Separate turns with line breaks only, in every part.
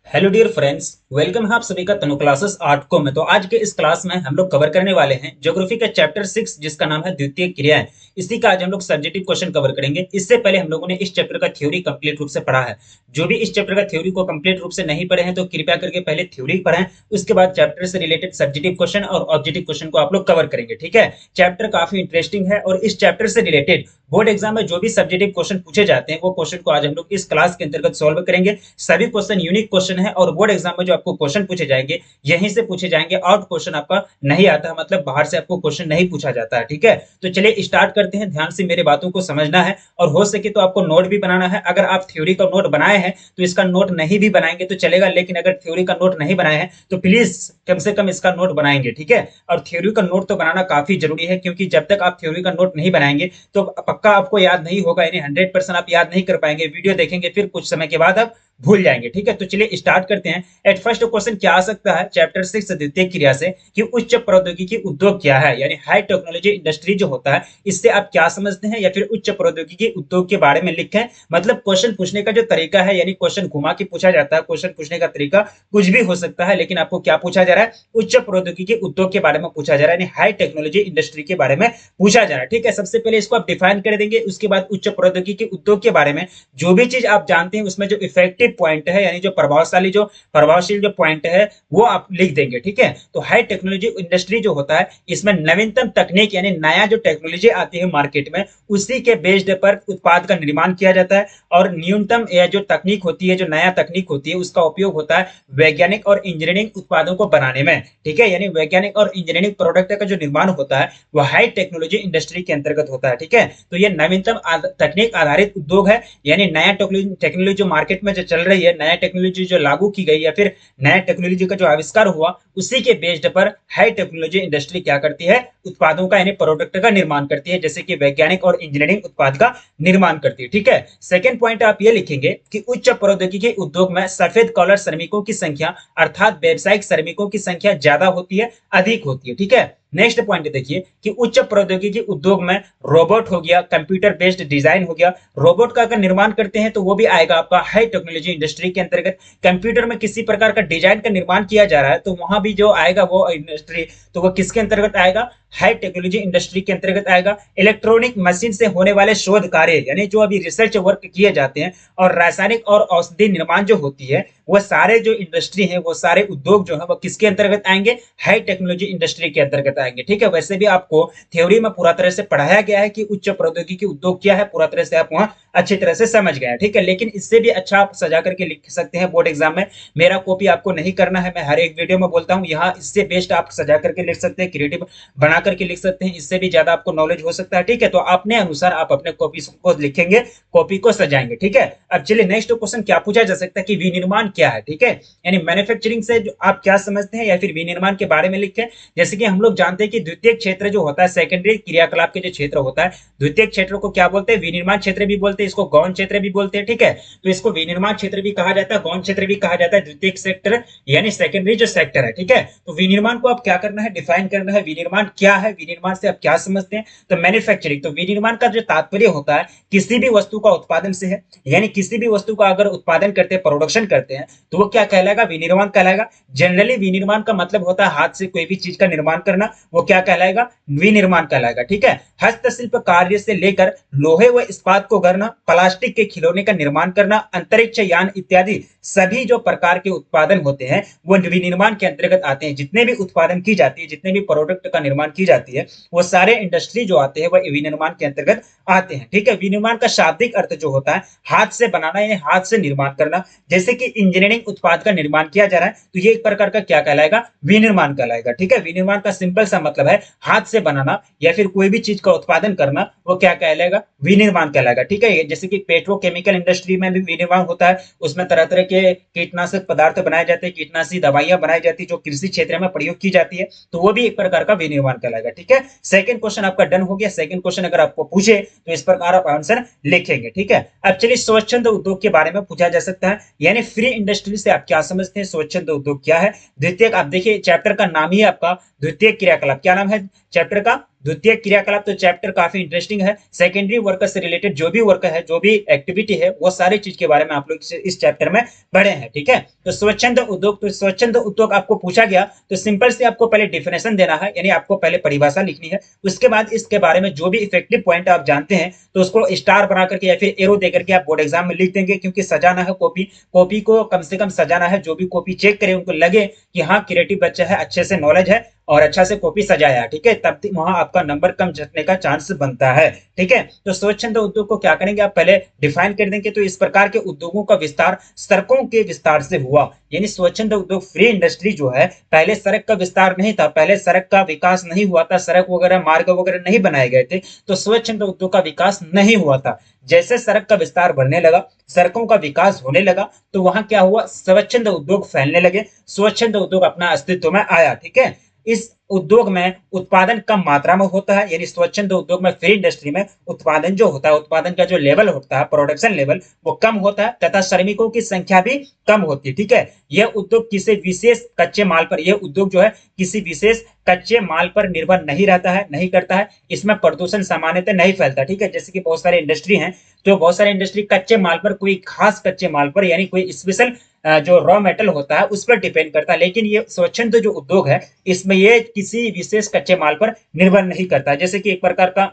Hello dear friends, welcome है आप सभी का तनु क्लासेस आर्ट को में। तो आज के इस क्लास में हम लोग कवर करने वाले हैं ज्योग्राफी का चैप्टर 6 जिसका नाम है द्वितीय क्रियाएं। इसी का आज हम लोग सब्जेक्टिव क्वेश्चन कवर करेंगे। इससे पहले हम लोगों ने इस चैप्टर का थ्योरी कंप्लीट रूप से पढ़ा है। जो भी इस चैप्टर का थ्योरी को कंप्लीट रूप से नहीं पढ़े हैं तो कृपया करके पहले थ्योरी पढ़ें, उसके बाद चैप्टर से रिलेटेड सब्जेक्टिव क्वेश्चन और ऑब्जेक्टिव क्वेश्चन को आप लोग कवर करेंगे। ठीक है, चैप्टर काफी इंटरेस्टिंग है और इस चैप्टर से रिलेटेड बोर्ड एग्जाम में जो भी सब्जेक्टिव क्वेश्चन पूछे जाते हैं वो क्वेश्चन को आज हम लोग इस क्लास के अंतर्गत सॉल्व करेंगे। सभी क्वेश्चन यूनिक क्वेश्चन है और बोर्ड एग्जाम में जो आपको क्वेश्चन पूछे जाएंगे यहीं से पूछे जाएंगे। आउट क्वेश्चन आपका नहीं आता है, मतलब बाहर से आपको क्वेश्चन नहीं पूछा जाता है। ठीक है, तो चलिए स्टार्ट करते हैं। ध्यान से मेरे बातों को समझना है और हो सके तो आपको नोट भी बनाना है। अगर आप थ्योरी का नोट बनाए हैं तो इसका नोट नहीं भी बनाएंगे तो चलेगा, लेकिन अगर थ्योरी का नोट नहीं बनाए हैं तो प्लीज कम से कम इसका नोट बनाएंगे। ठीक है, और थ्योरी का नोट तो बनाना काफी जरूरी है, क्योंकि जब तक आप थ्योरी का नोट नहीं बनाएंगे तो पक्का आपको याद नहीं होगा, यानी 100% आप याद नहीं कर पाएंगे। वीडियो देखेंगे फिर कुछ समय के बाद आप भूल जाएंगे। ठीक है, तो चलिए स्टार्ट करते हैं। एट फर्स्ट क्वेश्चन क्या आ सकता है चैप्टर 6 द्वितीय क्रिया से कि उच्च प्रौद्योगिकी उद्योग क्या है, यानी हाई टेक्नोलॉजी इंडस्ट्री जो होता है इससे आप क्या समझते हैं, या फिर उच्च प्रौद्योगिकी उद्योग के बारे में लिखें। मतलब क्वेश्चन पूछने का जो तरीका है, यानी क्वेश्चन घुमा के पूछा जाता है, क्वेश्चन पूछने का तरीका कुछ भी हो सकता है, लेकिन आपको क्या पूछा जा रहा है, उच्च प्रौद्योगिकी उद्योग के बारे में पूछा जा रहा है, यानी हाई टेक्नोलॉजी इंडस्ट्री के बारे में पूछा जा रहा है। ठीक है, सबसे पहले इसको आप डिफाइन कर देंगे, उसके बाद उच्च प्रौद्योगिकी उद्योग के बारे में जो भी चीज आप जानते हैं उसमें जो इफेक्टिव पॉइंट है, यानी जो प्रभावशील जो पॉइंट है वो आप लिख देंगे। ठीक है, तो हाई टेक्नोलॉजी इंडस्ट्री जो होता है इसमें नवीनतम तकनीक यानी नया जो टेक्नोलॉजी आती है मार्केट में उसी के बेस्ड पर उत्पाद का निर्माण किया जाता है। और न्यूनतम जो तकनीक होती है, जो नया तकनीक होती है उसका उपयोग होता है वैज्ञानिक और इंजीनियरिंग उत्पादों को बनाने में। ठीक है, यानी वैज्ञानिक और इंजीनियरिंग प्रोडक्ट का जो निर्माण होता है वह हाई टेक्नोलॉजी इंडस्ट्री के अंतर्गत होता है। ठीक है, तो यह नवीनतम तकनीक आधारित उद्योग है, यानी नया टेक्नोलॉजी जो मार्केट में जो चल रही है, नया टेक्नोलॉजी जो लागू की गई या फिर नया टेक्नोलॉजी का जो आविष्कार हुआ उसी के बेस्ड पर हाई टेक्नोलॉजी इंडस्ट्री क्या करती है, उत्पादों का यानी प्रोडक्ट का निर्माण करती है, जैसे कि वैज्ञानिक और इंजीनियरिंग उत्पाद का निर्माण करती है। ठीक है, सेकंड पॉइंट आप ये लिखेंगे कि उच्च प्रौद्योगिकी उद्योग में सफेद कॉलर श्रमिकों की संख्या अर्थात व्यावसायिक श्रमिकों की संख्या ज्यादा होती है, अधिक होती है। ठीक है, नेक्स्ट पॉइंट देखिए कि उच्च प्रौद्योगिकी उद्योग में रोबोट हो गया, कंप्यूटर बेस्ड डिजाइन हो गया। रोबोट का अगर निर्माण करते हैं तो वो भी आएगा आपका हाई टेक्नोलॉजी इंडस्ट्री के अंतर्गत। कंप्यूटर में किसी प्रकार का डिजाइन का निर्माण किया जा रहा है तो वहां भी जो आएगा वो इंडस्ट्री, तो वो किसके अंतर्गत आएगा, हाई टेक्नोलॉजी इंडस्ट्री के अंतर्गत आएगा। इलेक्ट्रॉनिक मशीन से होने वाले शोध कार्य यानी जो अभी रिसर्च वर्क किए जाते हैं, और रासायनिक और औषधि निर्माण जो होती है वो सारे जो इंडस्ट्री है, वो सारे उद्योग जो है वो किसके अंतर्गत आएंगे, हाई टेक्नोलॉजी इंडस्ट्री के अंतर्गत आएंगे। ठीक है, वैसे भी आपको थ्योरी में पूरा तरह से पढ़ाया गया है कि उच्च प्रौद्योगिकी उद्योग क्या है, पूरा तरह से आप वहां अच्छी तरह से समझ गए। ठीक है, लेकिन इससे भी अच्छा आप सजा करके लिख सकते हैं बोर्ड एग्जाम में। मेरा कॉपी आपको नहीं करना है, मैं हर एक वीडियो में बोलता हूं, यहाँ इससे बेस्ट आप सजा करके लिख सकते हैं, क्रिएटिव बना करके लिख सकते हैं, इससे भी ज्यादा आपको नॉलेज हो सकता है। ठीक है, तो अपने अनुसार आप अपने कॉपी को लिखेंगे, कॉपी को सजाएंगे। ठीक है, अब चलिए नेक्स्ट क्वेश्चन क्या पूछा जा सकता है कि विनिर्माण क्या है। ठीक है, यानी मैन्युफैक्चरिंग से आप क्या समझते हैं, या फिर विनिर्माण के बारे में लिखें। जैसे कि हम लोग जानते हैं कि द्वितीय क्षेत्र जो होता है, सेकेंडरी क्रियाकलाप के जो क्षेत्र होता है, द्वितीय क्षेत्र को क्या बोलते हैं, विनिर्माण क्षेत्र भी बोलते हैं, इसको गौण क्षेत्र भी बोलते हैं। ठीक है, तो इसको विनिर्माण क्षेत्र भी कहा जाता है, गौण क्षेत्र भी कहा जाता है, द्वितीय सेक्टर यानी सेकेंडरी जो सेक्टर है। ठीक है, तो विनिर्माण को आप क्या करना है, डिफाइन करना है। विनिर्माण क्या है, विनिर्माण से आप क्या समझते हैं, तो मैन्युफैक्चरिंग, तो विनिर्माण का जो तात्पर्य होता है किसी भी वस्तु का उत्पादन से है, यानी किसी भी वस्तु का अगर उत्पादन करते हैं, प्रोडक्शन करते हैं, तो वो क्या कहलाएगा, विनिर्माण कहलाएगा। जनरली विनिर्माण का मतलब होता है हाथ से कोई भी चीज का निर्माण करना, वो क्या कहलाएगा, विनिर्माण कहलाएगा। ठीक है, हस्तशिल्प कार्य से लेकर लोहे व इस्पात को गढ़ना, प्लास्टिक के खिलौने का निर्माण करना, अंतरिक्ष यान इत्यादि सभी जो प्रकार के उत्पादन होते हैं वो विनिर्माण के अंतर्गत आते हैं। जितने भी उत्पादन की जाती है, जितने भी प्रोडक्ट का निर्माण की जाती है, वो सारे इंडस्ट्री जो आते हैं वह विनिर्माण के अंतर्गत आते हैं। ठीक है, विनिर्माण का शाब्दिक अर्थ जो होता है हाथ से बनाना यानी हाथ से निर्माण करना। जैसे कि इंजीनियरिंग उत्पाद का निर्माण किया जा रहा है तो ये एक प्रकार का क्या कहलाएगा, विनिर्माण कहलाएगा। ठीक है, विनिर्माण का सिंपल सा मतलब है हाथ से बनाना या फिर कोई भी चीज का उत्पादन करना, वो क्या कहलाएगा, विनिर्माण कहलाएगा। ठीक है, जैसे कि पेट्रोकेमिकल इंडस्ट्री में भी विनिर्माण होता है, उसमें तरह तरह के कीटनाशक पदार्थ बनाए जाते हैं, कीटनाशी दवाइयां बनाई जाती है जो कृषि क्षेत्र में प्रयोग की जाती है, तो वो भी एक प्रकार का विनिर्माण कहलाएगा। ठीक है, सेकंड क्वेश्चन आपका डन हो गया। सेकंड क्वेश्चन अगर आपको पूछे तो इस प्रकार आप आंसर लिखेंगे। ठीक है, अब चलिए स्वच्छंद उद्योग के बारे में पूछा जा सकता है, यानी फ्री इंडस्ट्री से आप क्या समझते हैं, स्वच्छंद उद्योग क्या है। द्वितीय, आप देखिए चैप्टर का नाम ही है आपका द्वितीय क्रियाकलाप, क्या नाम है चैप्टर का, द्वितीय क्रियाकलाप तो चैप्टर काफी इंटरेस्टिंग है। सेकेंडरी वर्कर से रिलेटेड जो भी वर्क है, जो भी एक्टिविटी है, वो सारी चीज के बारे में आप लोग इस चैप्टर में पढ़े हैं। ठीक है, तो स्वच्छंद उद्योग, तो स्वच्छंद उद्योग आपको पूछा गया तो सिंपल से आपको पहले डिफिनेशन देना है, यानी आपको पहले परिभाषा लिखनी है। उसके बाद इसके बारे में जो भी इफेक्टिव पॉइंट आप जानते हैं तो उसको स्टार बना करके या फिर एरो दे करके आप बोर्ड एग्जाम में लिख देंगे, क्योंकि सजाना है कॉपी, कॉपी को कम से कम सजाना है। जो भी कॉपी चेक करे उनको लगे कि हाँ क्रिएटिव बच्चा है, अच्छे से नॉलेज है और अच्छा से कॉपी सजाया। ठीक है, तब वहां आपका नंबर कम झटने का चांस बनता है। ठीक है, तो स्वच्छंद उद्योग को क्या करेंगे, आप पहले डिफाइन कर देंगे। तो इस प्रकार के उद्योगों का विस्तार सड़कों के विस्तार से हुआ, यानी स्वच्छंद उद्योग फ्री इंडस्ट्री जो है, पहले सड़क का विस्तार नहीं था, पहले सड़क का विकास नहीं हुआ था, सड़क वगैरह मार्ग वगैरह नहीं बनाए गए थे, तो स्वच्छंद उद्योग का विकास नहीं हुआ था। जैसे सड़क का विस्तार बढ़ने लगा, सड़कों का विकास होने लगा, तो वहां क्या हुआ, स्वच्छंद उद्योग फैलने लगे, स्वच्छंद उद्योग अपना अस्तित्व में आया। ठीक है, इस उद्योग में उत्पादन कम मात्रा में होता है, यानी स्वच्छंद उद्योग में, फ्री इंडस्ट्री में उत्पादन जो होता है, उत्पादन का जो लेवल होता है, प्रोडक्शन लेवल, वो कम होता है तथा श्रमिकों की संख्या भी कम होती है। ठीक है, यह उद्योग किसी विशेष कच्चे माल पर, यह उद्योग जो है किसी विशेष कच्चे माल पर निर्भर नहीं रहता है, नहीं करता है। इसमें प्रदूषण सामान्यतः नहीं फैलता। ठीक है, जैसे कि बहुत सारे इंडस्ट्री हैं, तो बहुत सारे इंडस्ट्री कच्चे माल पर, कोई खास कच्चे माल पर, यानी कोई स्पेशल जो रॉ मेटल होता है उस पर डिपेंड करता है। लेकिन ये स्वच्छंद जो उद्योग है, इसमें ये किसी विशेष कच्चे माल पर निर्भर नहीं करता। जैसे कि एक प्रकार का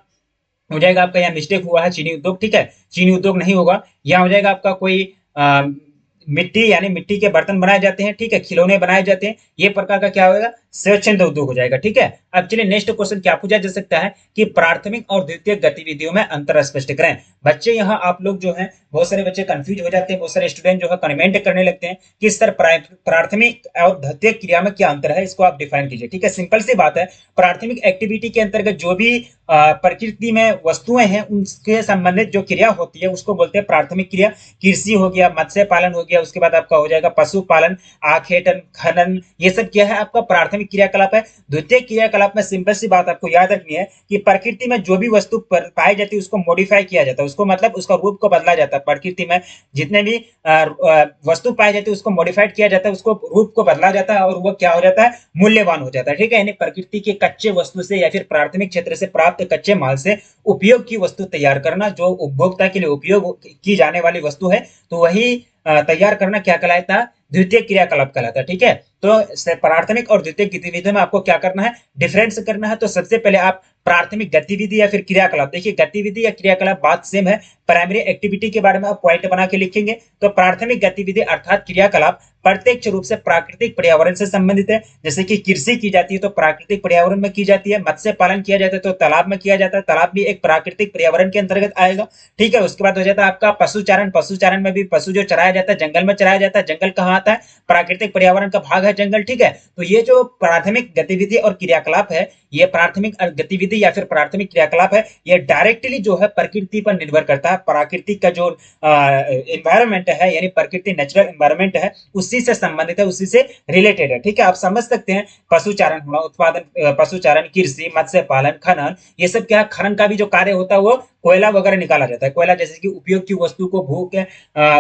हो जाएगा आपका, यहाँ मिस्टेक हुआ है, चीनी उद्योग। ठीक है, चीनी उद्योग नहीं होगा, यहाँ हो जाएगा आपका कोई मिट्टी, यानी मिट्टी के बर्तन बनाए जाते हैं। ठीक है, खिलौने बनाए जाते हैं, ये प्रकार का क्या होगा, स्वच्छंद उद्योग हो जाएगा। ठीक है, अब चलिए नेक्स्ट क्वेश्चन क्या पूछा जा सकता है कि प्राथमिक और द्वितीय गतिविधियों में अंतर स्पष्ट करें। बच्चे यहाँ आप लोग जो है, बहुत सारे बच्चे कंफ्यूज हो जाते हैं, बहुत सारे स्टूडेंट जो है कमेंट करने लगते हैं कि सर प्राथमिक और द्वितीय क्रिया में क्या अंतर है, इसको आप डिफाइन कीजिए। ठीक है, सिंपल सी बात है, प्राथमिक एक्टिविटी के अंतर्गत जो भी प्रकृति में वस्तुएं हैं उनके संबंधित जो क्रिया होती है उसको बोलते हैं प्राथमिक क्रिया। कृषि हो गया, मत्स्य पालन हो गया, उसके बाद आपका हो जाएगा पशुपालन, आखेटन, खनन, ये सब क्या है, आपका प्राथमिक क्रियाकलाप है। द्वितीय क्रियाकलाप में सिंपल सी बात आपको याद रखनी है कि प्रकृति में जो भी वस्तु पाई जाती है उसको मॉडिफाई किया जाता है, उसको मतलब उसका रूप को बदला जाता है। प्रकृति में जितने भी वस्तु पाई जाती है उसको मॉडिफाइड किया जाता है, उसको रूप को बदला जाता है और वो क्या हो जाता है, मूल्यवान हो जाता है। ठीक है, यानी प्रकृति के कच्चे वस्तु से या फिर प्राथमिक क्षेत्र से प्राप्त कच्चे माल से उपयोग की वस्तु तैयार करना, जो उपभोक्ता के लिए उपयोग की जाने वाली वस्तु है, तो वही तैयार करना क्या कहलाता है, द्वितीय क्रियाकलाप कहलाता है। ठीक है, तो प्राथमिक और द्वितीय गतिविधि में आपको क्या करना है, डिफरेंस करना है। तो सबसे पहले आप प्राथमिक गतिविधि या फिर क्रियाकलाप, देखिए गतिविधि या क्रियाकलाप बात सेम है। प्राइमरी एक्टिविटी के बारे में आप पॉइंट बना के लिखेंगे। तो प्राथमिक गतिविधि अर्थात क्रियाकलाप प्रत्यक्ष रूप से प्राकृतिक पर्यावरण से संबंधित है। जैसे कि कृषि की जाती है तो प्राकृतिक पर्यावरण में की जाती है, मत्स्य पालन किया जाता है तो तालाब में किया जाता है, तालाब भी एक प्राकृतिक पर्यावरण के अंतर्गत आएगा। ठीक है, उसके बाद हो जाता है आपका पशुचारण, पशुचारण में भी पशु जो चराया जाता है, जंगल में चराया जाता है, जंगल कहाँ आता है, प्राकृतिक पर्यावरण का भाग है जंगल। ठीक है, तो ये जो प्राथमिक गतिविधि और क्रियाकलाप है, ये प्राथमिक गतिविधि या फिर प्राथमिक क्रियाकलाप है, ये डायरेक्टली जो है प्रकृति पर निर्भर करता है। प्राकृतिक का जो एनवायरमेंट है, यानी प्रकृति नेचुरल एनवायरमेंट है, उसी से संबंधित है, उसी से रिलेटेड है। ठीक है, आप समझ सकते हैं पशुचारण होना, उत्पादन, पशुचारण, कृषि, मत्स्य पालन, खनन, ये सब क्या, खनन का भी जो कार्य होता है वो कोयला वगैरह निकाला जाता है। कोयला जैसे कि उपयोग की वस्तु को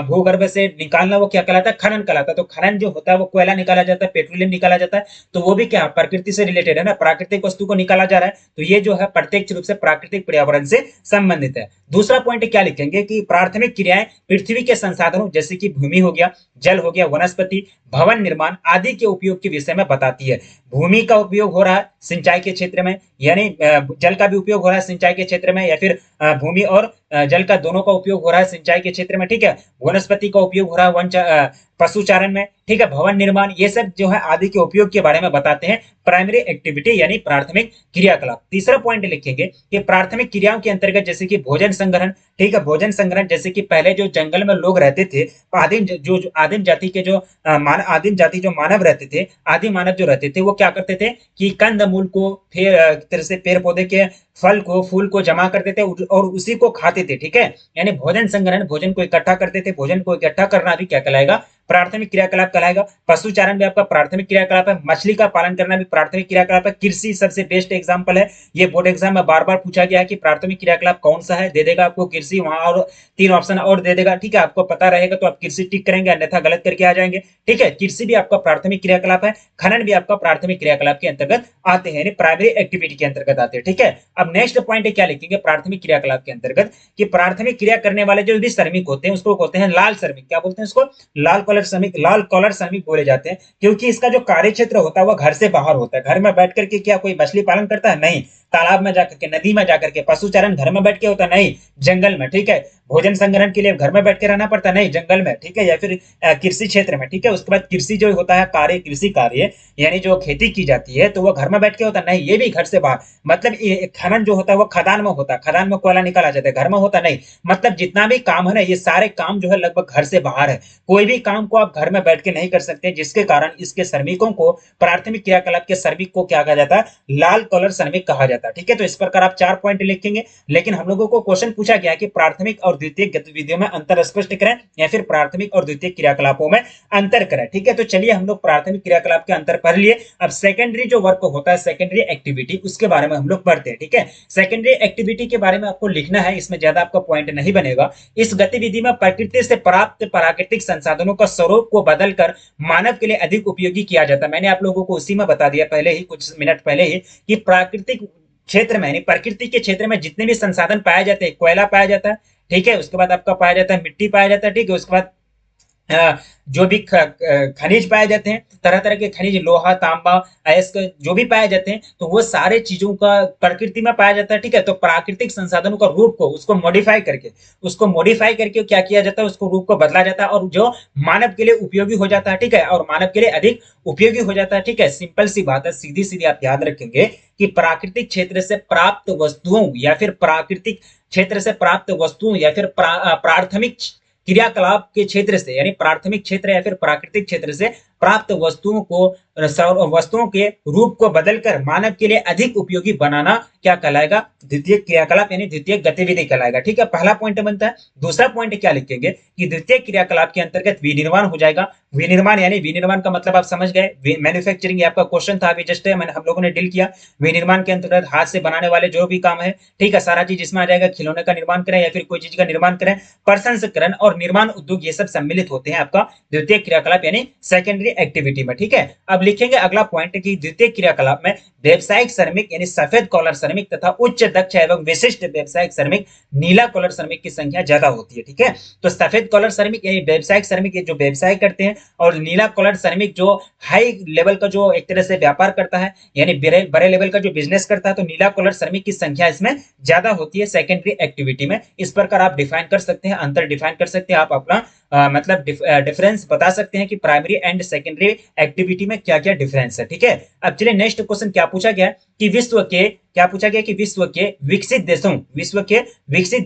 भूगर्भ से निकालना, वो क्या कहलाता है, खनन कहलाता है। तो खनन जो होता है वो कोयला निकाला जाता है, पेट्रोलियम निकाला जाता है, तो वो भी क्या प्रकृति से रिलेटेड है ना, प्राकृतिक वस्तु को निकाला जा रहा है, तो ये जो है प्रत्यक्ष रूप से प्राकृतिक पर्यावरण से संबंधित है। दूसरा पॉइंट क्या लिखेंगे कि प्राथमिक क्रियाएं पृथ्वी के संसाधनों जैसे कि भूमि हो गया, जल हो गया, वनस्पति, भवन निर्माण आदि के उपयोग के विषय में बताती है। भूमि का उपयोग हो रहा है सिंचाई के क्षेत्र में, यानी जल का भी उपयोग हो रहा है सिंचाई के क्षेत्र में, या फिर भूमि और जल का दोनों का उपयोग हो रहा है सिंचाई के क्षेत्र में। ठीक है, वनस्पति का उपयोग हो रहा है पशुचारण में। ठीक है, भवन निर्माण, ये सब जो है आदि के उपयोग के बारे में बताते हैं प्राइमरी एक्टिविटी यानी प्राथमिक क्रियाकलाप। तीसरा पॉइंट लिखेंगे कि प्राथमिक क्रियाओं के अंतर्गत जैसे कि भोजन संग्रहण। ठीक है, भोजन संग्रहण जैसे कि पहले जो जंगल में लोग रहते थे, आदिम जाति के जो आदिम जाति जो मानव रहते थे, आदि मानव जो रहते थे, वो क्या करते थे कि कंद मूल को, फिर तरह से पेड़ पौधे के फल को फूल को जमा करते थे और उसी को खाते थे, ठीक है। यानी भोजन संग्रहण, भोजन को इकट्ठा करते थे, भोजन को इकट्ठा करना भी क्या कहलाएगा, प्राथमिक क्रियाकलाप कहलाएगा। पशुचारण भी आपका प्राथमिक क्रियाकलाप है, मछली का पालन करना भी प्राथमिक क्रियाकलाप है। कृषि सबसे बेस्ट एग्जांपल है, ये बोर्ड एग्जाम में बार बार पूछा गया है कि प्राथमिक क्रियाकलाप कौन सा है, दे देगा आपको कृषि वहां, और 3 ऑप्शन और दे देगा, ठीक है। आपको पता रहेगा तो आप कृषि टिक करेंगे, अन्यथा गलत करके आ जाएंगे, ठीक है। कृषि भी आपका प्राथमिक क्रियाकलाप है, खनन भी आपका प्राथमिक क्रियाकलाप के अंतर्गत आते हैं, यानी प्राइमरी एक्टिविटी के अंतर्गत आते हैं, ठीक है। अब नेक्स्ट पॉइंट क्या लिखेंगे प्राथमिक क्रियाकलाप के अंतर्गत, कि प्राथमिक क्रिया करने वाले जो भी श्रमिक होते हैं उसको बोलते हैं लाल श्रमिक। क्या बोलते हैं उसको, लाल कॉलर श्रमिक, लाल कॉलर श्रमिक बोले जाते हैं, क्योंकि इसका जो कार्य क्षेत्र होता है वो घर से बाहर होता है। घर में बैठ करके क्या कोई मछली पालन करता है, नहीं। तालाब में जाकर के, नदी में जाकर के। पशुचारण घर में बैठ के होता, नहीं, जंगल में, ठीक है। भोजन संग्रहण के लिए घर में बैठ के रहना पड़ता, नहीं, जंगल में, ठीक है, या फिर कृषि क्षेत्र में, ठीक है। उसके बाद कृषि जो होता है कार्य, कृषि कार्य यानी जो खेती की जाती है तो वो घर में बैठ के होता, नहीं, ये भी घर से बाहर। मतलब खनन जो होता है वो खदान में होता है, खदान में कोयला निकाला जाता है, घर में होता नहीं। मतलब जितना भी काम है ना, ये सारे काम जो है लगभग घर से बाहर है। कोई भी काम को आप घर में बैठ के नहीं कर सकते, जिसके कारण इसके श्रमिकों को, प्राथमिक क्रियाकलाप के श्रमिक को क्या कहा जाता है, लाल कॉलर श्रमिक कहा जाता है, ठीक है। तो इस प्रकार आप 4 पॉइंट लिखेंगे। लेकिन हम लोगों को क्वेश्चन पूछा गया कि प्राथमिक और द्वितीयक गतिविधियों में अंतर स्पष्ट करें, या फिर प्राथमिक और द्वितीयक क्रियाकलापों में अंतर करें, ठीक है। तो चलिए हम लोग प्राथमिक क्रियाकलाप के अंतर पढ़ लिए। अब सेकेंडरी जो वर्क होता है, सेकेंडरी एक्टिविटी, उसके बारे में हम लोग पढ़ते हैं, ठीक है। सेकेंडरी एक्टिविटी के बारे में आपको लिखना है, इसमें ज्यादा आपका पॉइंट नहीं बनेगा। इस गतिविधि में प्रकृति से प्राप्त प्राकृतिक संसाधनों का स्वरूप को बदलकर मानव के लिए अधिक उपयोगी किया जाता है। मैंने आप लोगों को उसी में बता दिया पहले ही, कुछ मिनट पहले ही, कि प्राकृतिक क्षेत्र में, यानी प्रकृति के क्षेत्र में जितने भी संसाधन पाए जाते हैं, कोयला पाया जाता है, ठीक है, उसके बाद आपका पाया जाता है मिट्टी पाया जाता है, ठीक है, उसके बाद जो भी खनिज पाए जाते हैं, तरह तरह के खनिज, लोहा, तांबा, अयस्क, जो भी पाए जाते हैं, तो वो सारे चीजों का प्रकृति में पाया जाता है, ठीक है। तो प्राकृतिक संसाधनों का रूप को, उसको मॉडिफाई करके क्या किया जाता है, उसको रूप को बदला जाता है, और जो मानव के लिए उपयोगी हो जाता है, ठीक है, और मानव के लिए अधिक उपयोगी हो जाता है, ठीक है। सिंपल सी बात है, सीधी सीधी आप याद रखेंगे कि प्राकृतिक क्षेत्र से प्राप्त वस्तुओं, या फिर प्राकृतिक क्षेत्र से प्राप्त वस्तुओं, या फिर प्राथमिक क्रियाकलाप के क्षेत्र से, यानी प्राथमिक क्षेत्र या फिर प्राकृतिक क्षेत्र से प्राप्त वस्तुओं को, वस्तुओं के रूप को बदलकर मानव के लिए अधिक उपयोगी बनाना क्या कहलाएगा, द्वितीय क्रियाकलाप यानी द्वितीय गतिविधि कहलाएगा, ठीक है। पहला पॉइंट बनता है। दूसरा पॉइंट क्या लिखेंगे कि द्वितीय क्रियाकलाप के अंतर्गत विनिर्माण हो जाएगा। विनिर्माण यानी, विनिर्माण का मतलब आप समझ गए, मैन्युफैक्चरिंग, आपका क्वेश्चन था अभी जस्ट, मैंने हम लोगों ने डील किया। विनिर्माण के अंतर्गत हाथ से बनाने वाले जो भी काम है, ठीक है, सारा चीज इसमें आ जाएगा। खिलौने का निर्माण करें या फिर कोई चीज का निर्माण करें, प्रसंस्करण और निर्माण उद्योग, ये सब सम्मिलित होते हैं आपका द्वितीय क्रियाकलाप यानी सेकेंडरी एक्टिविटी में, ठीक है। अब लिखेंगे अगला पॉइंट की द्वितीय क्रियाकलाप में व्यावसायिक श्रमिक यानी सफेद कॉलर श्रमिक तथा उच्च दक्ष एवं विशिष्ट व्यावसायिक श्रमिक, नीला कॉलर श्रमिक की संख्या ज्यादा होती है, ठीक है। तो सफेद कॉलर श्रमिक यानी व्यावसायिक श्रमिक जो व्यवसाय करते हैं, और नीला कॉलर श्रमिक जो हाई लेवल का जो एक तरह से व्यापार करता है, यानी बड़े लेवल का जो बिजनेस करता है, तो नीला कॉलर श्रमिक की संख्या इसमें ज्यादा होती है सेकेंडरी एक्टिविटी में। इस प्रकार आप डिफाइन कर सकते हैं, अंतर डिफाइन कर सकते हैं, आप अपना मतलब डिफरेंस बता सकते हैं कि प्राइमरी एंड सेकेंडरी एक्टिविटी में क्या क्या डिफरेंस है, ठीक है। अब चलिए नेक्स्ट क्वेश्चन क्या पूछा गया कि विश्व के विकसित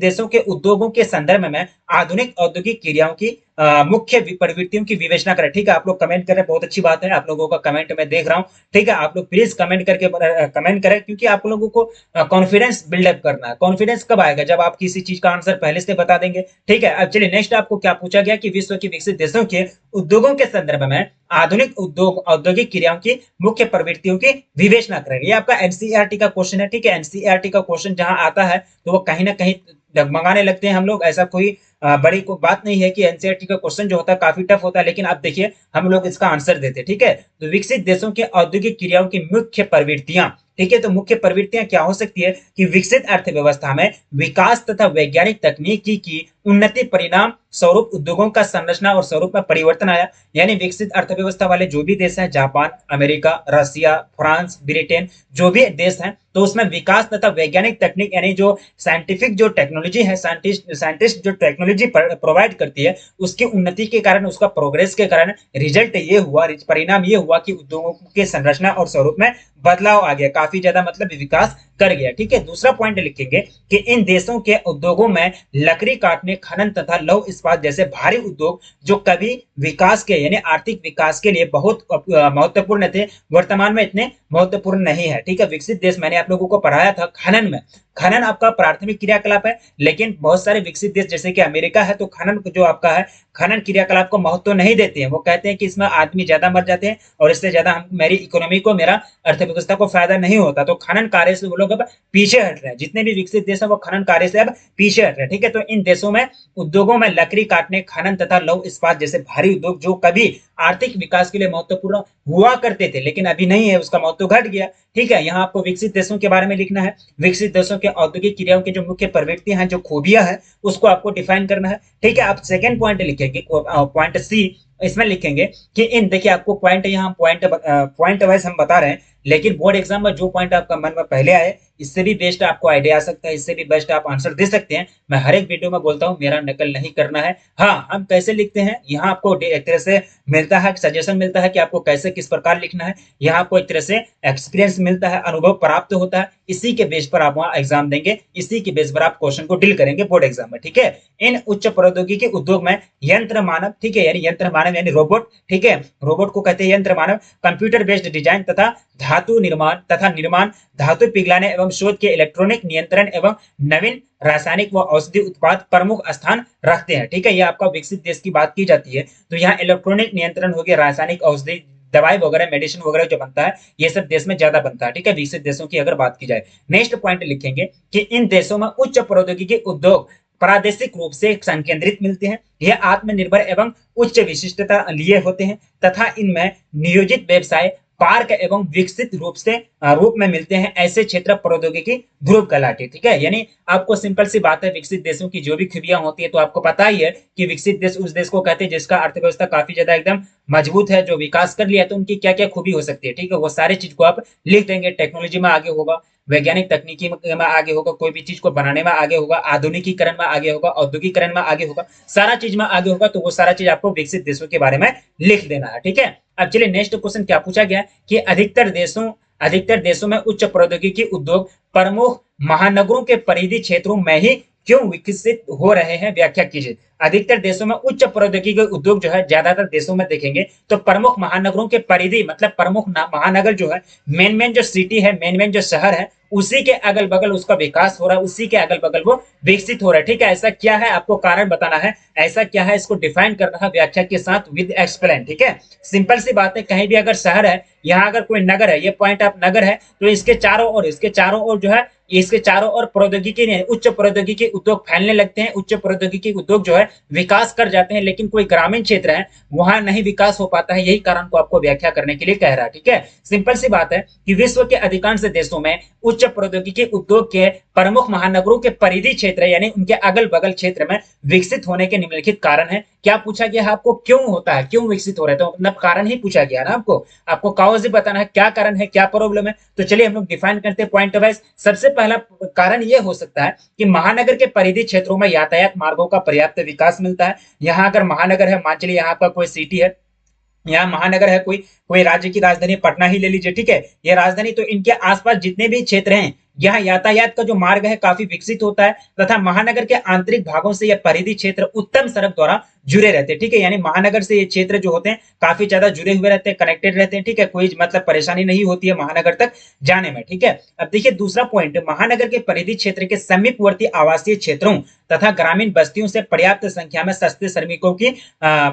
देशों के उद्योगों के संदर्भ में आधुनिक औद्योगिक क्रियाओं की मुख्य प्रवृत्तियों की विवेचना करें, ठीक है। आप लोग कमेंट करें, बहुत अच्छी बात है, आप लोगों का कमेंट मैं देख रहा हूं, ठीक है। आप लोग प्लीज कमेंट करके कमेंट करें, क्योंकि आप लोगों को कॉन्फिडेंस बिल्डअप करना है। कॉन्फिडेंस कब आएगा, जब आप किसी चीज का आंसर पहले से बता देंगे, ठीक है। अब चलिए नेक्स्ट आपको क्या पूछा गया कि विश्व के विकसित देशों के उद्योगों के संदर्भ में आधुनिक औद्योगिक क्रियाओं की मुख्य प्रवृत्तियों की विवेचना करें। ये आपका एनसीईआरटी का क्वेश्चन है, ठीक है। एनसीईआरटी का क्वेश्चन जहां आता है तो वो कहीं ना कहीं डगमगाने लगते हैं हम लोग, ऐसा कोई बड़ी को बात नहीं है कि एनसीईआरटी का क्वेश्चन जो होता है काफी टफ होता है, लेकिन आप देखिए हम लोग इसका आंसर देते हैं, ठीक है। तो विकसित देशों के औद्योगिक क्रियाओं की मुख्य प्रवृत्तियां, ठीक है। तो मुख्य प्रवृत्तियां क्या हो सकती है कि विकसित अर्थव्यवस्था में विकास तथा वैज्ञानिक तकनीकी की उन्नति परिणाम स्वरूप उद्योगों का संरचना और स्वरूप में परिवर्तन आया। यानी विकसित अर्थव्यवस्था वाले जो भी देश हैं, Japan, America, Russia, France, Britain, जो भी देश हैं, तो उसमें विकास तथा वैज्ञानिक तकनीक यानी जो साइंटिफिक जो टेक्नोलॉजी है, साइंटिस्ट जो टेक्नोलॉजी प्रोवाइड करती है, उसकी उन्नति के कारण, उसका प्रोग्रेस के कारण रिजल्ट ये हुआ, परिणाम ये हुआ कि उद्योगों के संरचना और स्वरूप में बदलाव आ गया, काफी ज्यादा मतलब विकास कर गया। ठीक है, दूसरा पॉइंट लिखेंगे कि इन देशों के उद्योगों में लकड़ी काटने, खनन तथा लौह इस्पात जैसे भारी उद्योग जो कभी विकास के यानी आर्थिक विकास के लिए बहुत महत्वपूर्ण थे, वर्तमान में इतने महत्वपूर्ण नहीं है। ठीक है, विकसित देश मैंने आप लोगों को पढ़ाया था खनन में, खनन आपका प्राथमिक क्रियाकलाप है, लेकिन बहुत सारे विकसित देश जैसे कि अमेरिका है तो खनन जो आपका है, खनन क्रियाकलाप को महत्व नहीं देते हैं। वो कहते हैं कि इसमें आदमी ज्यादा मर जाते हैं और इससे ज्यादा मेरी इकोनॉमी को, मेरा अर्थव्यवस्था को फायदा नहीं होता, तो खनन कार्य से वो लोग अब पीछे हट रहे हैं। जितने भी विकसित देश है वो खनन कार्य से अब पीछे हट रहे हैं। ठीक है, तो इन देशों में उद्योगों में लकड़ी काटने, खनन तथा लौह इस्पात जैसे भारी उद्योग जो कभी आर्थिक विकास के लिए महत्वपूर्ण हुआ करते थे लेकिन अभी नहीं है, उसका महत्व घट गया। ठीक है, यहाँ आपको विकसित देशों के बारे में लिखना है, विकसित देशों के औद्योगिक क्रियाओं की जो मुख्य प्रवृत्तियां हैं, जो खूबियां है, उसको आपको डिफाइन करना है। ठीक है, आप सेकेंड पॉइंट लिखेंगे, पॉइंट सी, इसमें लिखेंगे कि इन, देखिए आपको पॉइंट यहाँ पॉइंट वाइज हम बता रहे हैं, लेकिन बोर्ड एग्जाम में जो पॉइंट आपका मन में पहले आए, इससे भी बेस्ट आपको आइडिया आ सकता है, इससे भी बेस्ट आप आंसर दे सकते हैं। मैं हर एक वीडियो में बोलता हूं मेरा नकल नहीं करना है। हाँ, हम कैसे लिखते हैं यहाँ आपको एक तरह से मिलता है, सजेशन मिलता है कि आपको कैसे किस प्रकार लिखना है। यहाँ आपको एक तरह से एक्सपीरियंस मिलता है, अनुभव प्राप्त होता है, इसी के बेस पर आप वहाँ एग्जाम देंगे, इसी के बेस पर आप क्वेश्चन को डील करेंगे बोर्ड एग्जाम में। ठीक है, इन उच्च प्रौद्योगिकी उद्योग में यंत्र मानव, ठीक है, यानी यंत्र मानव यानी रोबोट, ठीक है, रोबोट को कहते हैं यंत्र मानव, कंप्यूटर बेस्ड डिजाइन तथा धातु निर्माण, धातु पिघलाने एवं शोध के इलेक्ट्रॉनिक नियंत्रण एवं नवीन रासायनिक व औषधि उत्पाद प्रमुख स्थान रखते हैं। ठीक है, ये आपका विकसित देश की बात की जाती है, तो यहाँ इलेक्ट्रॉनिक नियंत्रण हो गया, रासायनिक औषधि, दवाई वगैरह, मेडिसिन वगैरह जो बनता है, ये सब देश में ज्यादा बनता है। ठीक है, विकसित देशों की अगर बात की जाए। नेक्स्ट पॉइंट लिखेंगे कि इन देशों में उच्च प्रौद्योगिकी उद्योग प्रादेशिक रूप से संकेंद्रित मिलते हैं, यह आत्मनिर्भर एवं उच्च विशिष्टता लिए होते हैं तथा इनमें नियोजित व्यवसाय पार्क एवं विकसित रूप में मिलते हैं, ऐसे क्षेत्र प्रौद्योगिकी ध्रुव कहलाते हैं। ठीक है, यानी आपको सिंपल सी बात है, विकसित देशों की जो भी खूबियां होती है तो आपको पता ही है कि विकसित देश उस देश को कहते हैं जिसका अर्थव्यवस्था काफी ज्यादा एकदम मजबूत है, जो विकास कर लिया है, तो उनकी क्या क्या खूबी हो सकती है। ठीक है, वो सारी चीज को आप लिख देंगे। टेक्नोलॉजी में आगे होगा, वैज्ञानिक तकनीकी में आगे होगा, कोई भी चीज को बनाने में आगे होगा, आधुनिकीकरण में आगे होगा, औद्योगिकरण में आगे होगा, सारा चीज में आगे होगा, तो वो सारा चीज आपको विकसित देशों के बारे में लिख देना है। ठीक है, अब चलिए नेक्स्ट क्वेश्चन क्या पूछा गया कि अधिकतर देशों में उच्च प्रौद्योगिकी उद्योग प्रमुख महानगरों के परिधि क्षेत्रों में ही क्यों विकसित हो रहे हैं, व्याख्या कीजिए। अधिकतर देशों में उच्च प्रौद्योगिकी उद्योग जो है ज्यादातर देशों में देखेंगे तो प्रमुख महानगरों के परिधि, मतलब प्रमुख महानगर जो है, मेन जो सिटी है, मेन जो शहर है, उसी के अगल बगल उसका विकास हो रहा है, उसी के अगल बगल वो विकसित हो रहा है। ठीक है, ऐसा क्या है आपको कारण बताना है, ऐसा क्या है इसको डिफाइन करना है व्याख्या के साथ विद एक्सप्लेन। ठीक है, सिंपल सी बात है, कहीं भी अगर शहर है, यहाँ अगर कोई नगर है, ये पॉइंट आप नगर है, तो इसके चारों ओर जो है, इसके चारों ओर प्रौद्योगिकी ने उच्च प्रौद्योगिकी उद्योग फैलने लगते हैं, उच्च प्रौद्योगिकी उद्योग जो है विकास कर जाते हैं, लेकिन कोई ग्रामीण क्षेत्र है वहां नहीं विकास हो पाता है। यही कारण को आपको व्याख्या करने के लिए कह रहा है। ठीक है, सिंपल सी बात है कि विश्व के अधिकांश देशों में उच्च प्रौद्योगिकी उद्योग के प्रमुख महानगरों के परिधि क्षेत्र यानी उनके अगल बगल क्षेत्र में विकसित होने के निम्नलिखित कारण है। क्या पूछा गया है आपको, क्यों होता है, क्यों विकसित हो रहा है, तो मतलब कारण ही पूछा गया ना आपको काउज बताना है, क्या कारण है, क्या प्रॉब्लम है। तो चलिए हम लोग डिफाइन करते हैं पॉइंट वाइज। सबसे पहला कारण यह हो सकता है कि महानगर के परिधि क्षेत्रों में यातायात मार्गों का पर्याप्त विकास मिलता है। यहाँ अगर महानगर है, मान चलिए यहाँ पर कोई सिटी है, यहाँ महानगर है, कोई राज्य की राजधानी पटना ही ले लीजिए। ठीक है, ये राजधानी, तो इनके आसपास जितने भी क्षेत्र हैं, यहाँ यातायात का जो मार्ग है काफी विकसित होता है तथा महानगर के आंतरिक भागों से यह परिधि क्षेत्र उत्तम सड़क द्वारा जुड़े रहते हैं। ठीक है, यानी महानगर से ये क्षेत्र जो होते हैं काफी ज्यादा जुड़े हुए रहते हैं, कनेक्टेड रहते हैं। ठीक है, कोई मतलब परेशानी नहीं होती है महानगर तक जाने में। ठीक है, अब देखिए दूसरा पॉइंट, महानगर के परिधि क्षेत्र के समीपवर्ती आवासीय क्षेत्रों तथा ग्रामीण बस्तियों से पर्याप्त संख्या में सस्ते श्रमिकों की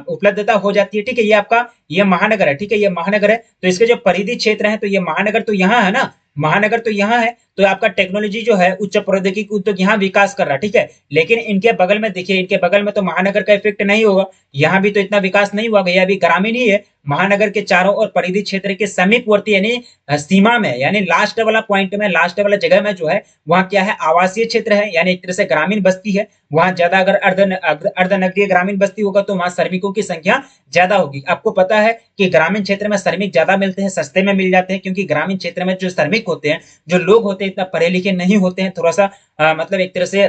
उपलब्धता हो जाती है। ठीक है, ये आपका ये महानगर है। ठीक है, ये महानगर है, तो इसके जो परिधि क्षेत्र है, तो ये महानगर तो यहाँ है ना, महानगर तो यहाँ है, तो आपका टेक्नोलॉजी जो है उच्च प्रौद्योगिकी उद्योग यहाँ विकास कर रहा है। ठीक है, लेकिन इनके बगल में देखिए, इनके बगल में तो महानगर का इफेक्ट नहीं होगा, यहाँ भी तो इतना विकास नहीं हुआ, ये अभी ग्रामीण ही है। महानगर के चारों ओर परिधि क्षेत्र के समीपवर्ती यानी सीमा में, यानी लास्ट वाला पॉइंट में, लास्ट वाला जगह में जो है वहां क्या है, आवासीय क्षेत्र है, यानी एक तरह से ग्रामीण बस्ती है। वहां ज्यादा अगर अर्धनगरीय ग्रामीण बस्ती होगा तो वहां श्रमिकों की संख्या ज्यादा होगी। आपको पता है कि ग्रामीण क्षेत्र में श्रमिक ज्यादा मिलते हैं, सस्ते में मिल जाते हैं, क्योंकि ग्रामीण क्षेत्र में जो श्रमिक होते हैं, जो लोग होते हैं, इतना पढ़े लिखे नहीं होते हैं, थोड़ा सा मतलब एक तरह से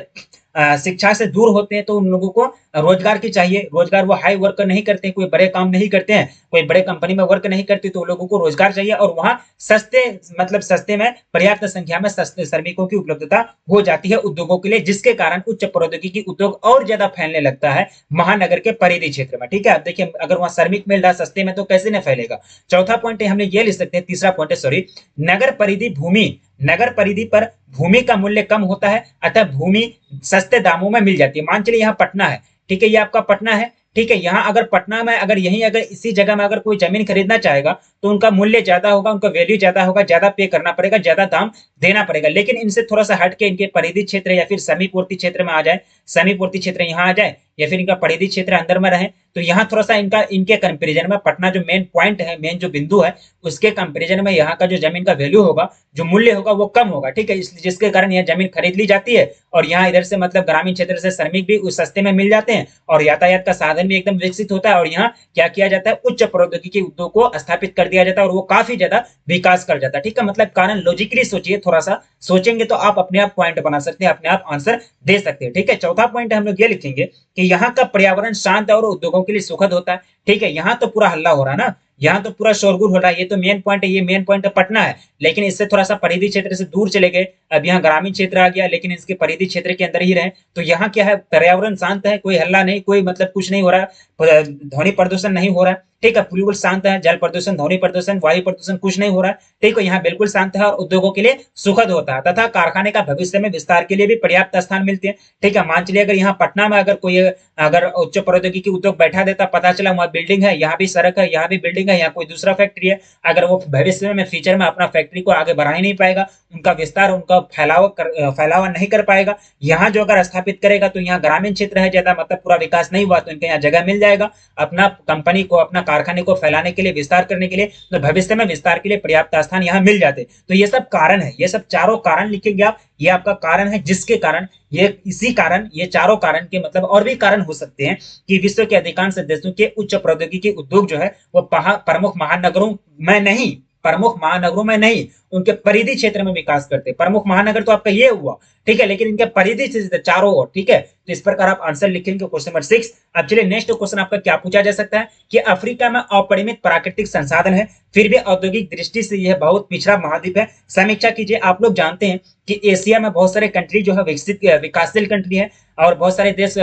शिक्षा से दूर होते हैं, तो उन लोगों को रोजगार की चाहिए, रोजगार वो हाई वर्क नहीं करते, कोई बड़े काम नहीं करते हैं, कोई बड़े कंपनी में वर्क नहीं करते, तो लोगों को रोजगार चाहिए और वहां सस्ते मतलब सस्ते में पर्याप्त संख्या में सस्ते श्रमिकों की उपलब्धता हो जाती है उद्योगों के लिए, जिसके कारण उच्च प्रौद्योगिकी उद्योग और ज्यादा फैलने लगता है महानगर के परिधि क्षेत्र में। ठीक है, अब देखिए अगर वहां श्रमिक मिल रहा सस्ते में तो कैसे नहीं फैलेगा। चौथा पॉइंट हमने ये लिख सकते हैं, तीसरा पॉइंट है सॉरी, नगर परिधि भूमि, नगर परिधि पर भूमि का मूल्य कम होता है, अतः भूमि सस्ते दामों में मिल जाती है। मान चलिए यहाँ पटना है, ठीक है, ये आपका पटना है, ठीक है, यहाँ अगर पटना में अगर यहीं अगर इसी जगह में अगर कोई जमीन खरीदना चाहेगा तो उनका मूल्य ज्यादा होगा, उनका वैल्यू ज्यादा होगा, ज्यादा पे करना पड़ेगा, ज्यादा दाम देना पड़ेगा। लेकिन इनसे थोड़ा सा हट के इनके परिधि क्षेत्र या फिर समीपवर्ती क्षेत्र में आ जाए, समीपवर्ती क्षेत्र यहाँ आ जाए या फिर इनका परिधि क्षेत्र अंदर में रहे, तो यहाँ थोड़ा सा इनका इनके कंपेरिजन में पटना जो मेन पॉइंट है, मेन जो बिंदु है, उसके कंपेरिजन में यहाँ का जो जमीन का वैल्यू होगा, जो मूल्य होगा वो कम होगा। ठीक है, जिसके कारण यह जमीन खरीद ली जाती है और यहाँ इधर से मतलब ग्रामीण क्षेत्र से श्रमिक भी उस सस्ते में मिल जाते हैं और यातायात का साधन भी एकदम विकसित होता है और यहाँ क्या किया जाता है, उच्च प्रौद्योगिकी उद्योग को स्थापित कर दिया जाता है और वो काफी ज्यादा विकास कर जाता है। ठीक है, मतलब कारण लॉजिकली सोचिए, थोड़ा सा सोचेंगे तो आप अपने आप पॉइंट बना सकते हैं, अपने आप आंसर दे सकते हैं। ठीक है, चौथा पॉइंट हम लोग ये लिखेंगे कि यहाँ का पर्यावरण शांत और उद्योगों के लिए सुखद होता है। ठीक है, यहाँ तो पूरा हल्ला हो रहा है ना, यहाँ तो पूरा शोरगुल हो रहा है, ये तो मेन पॉइंट है, ये मेन पॉइंट पटना है, लेकिन इससे थोड़ा सा परिधि क्षेत्र से दूर चले गए, अब यहाँ ग्रामीण क्षेत्र आ गया, लेकिन इसके परिधि क्षेत्र के अंदर ही रहे, तो यहाँ क्या है, पर्यावरण शांत है, कोई हल्ला नहीं, कोई मतलब कुछ नहीं हो रहा है, ध्वनि प्रदूषण नहीं हो रहा है। ठीक है, बिल्कुल शांत है, जल प्रदूषण, ध्वनि प्रदूषण, वायु प्रदूषण कुछ नहीं हो रहा है। ठीक है, यहाँ बिल्कुल शांत है और उद्योगों के लिए सुखद होता है तथा कारखाने का भविष्य में विस्तार के लिए भी पर्याप्त स्थान मिलते हैं। ठीक है, मान चलिए अगर यहाँ पटना में अगर कोई अगर उच्च प्रौद्योगिकी उद्योग बैठा देता, पता चला वहाँ बिल्डिंग है, यहाँ भी सड़क है, यहाँ भी बिल्डिंग है, यहाँ कोई दूसरा फैक्ट्री है, अगर वो भविष्य में फ्यूचर में अपना फैक्ट्री को आगे बढ़ा ही नहीं पाएगा, उनका विस्तार, उनका फैलावा नहीं कर पाएगा, यहाँ जो अगर स्थापित करेगा तो यहाँ ग्रामीण क्षेत्र है ज्यादा, मतलब पूरा विकास नहीं हुआ, तो इनके यहाँ जगह मिल जाएगा अपना कंपनी को, अपना कारखाने को फैलाने के लिए, विस्तार करने के लिए, तो भविष्य में विस्तार के लिए पर्याप्त स्थान यहाँ मिल जाते। तो ये सब कारण है, ये सब चारों कारण लिखेंगे आप, ये आपका कारण है जिसके कारण ये, इसी कारण, ये चारों कारण के मतलब और भी कारण हो सकते हैं कि विश्व के अधिकांश देशों के उच्च प्रौद्योगिकी उद्योग जो है वो प्रमुख महानगरों में नहीं, प्रमुख महानगरों में नहीं, उनके परिधि क्षेत्र में विकास करते। प्रमुख महानगर तो आपका ये हुआ, ठीक है, लेकिन इनके परिधि क्षेत्र चारों ओर। ठीक है, तो इस प्रकार आप आंसर लिखेंगे क्वेश्चन नंबर 6। अब चलिए नेक्स्ट क्वेश्चन आपका क्या पूछा जा सकता है कि अफ्रीका में अपरिमित प्राकृतिक संसाधन है, फिर भी औद्योगिक दृष्टि से यह बहुत पिछड़ा महाद्वीप है, समीक्षा कीजिए। आप लोग जानते हैं कि एशिया में बहुत सारे कंट्री जो है विकसित विकासशील कंट्री है और बहुत सारे देश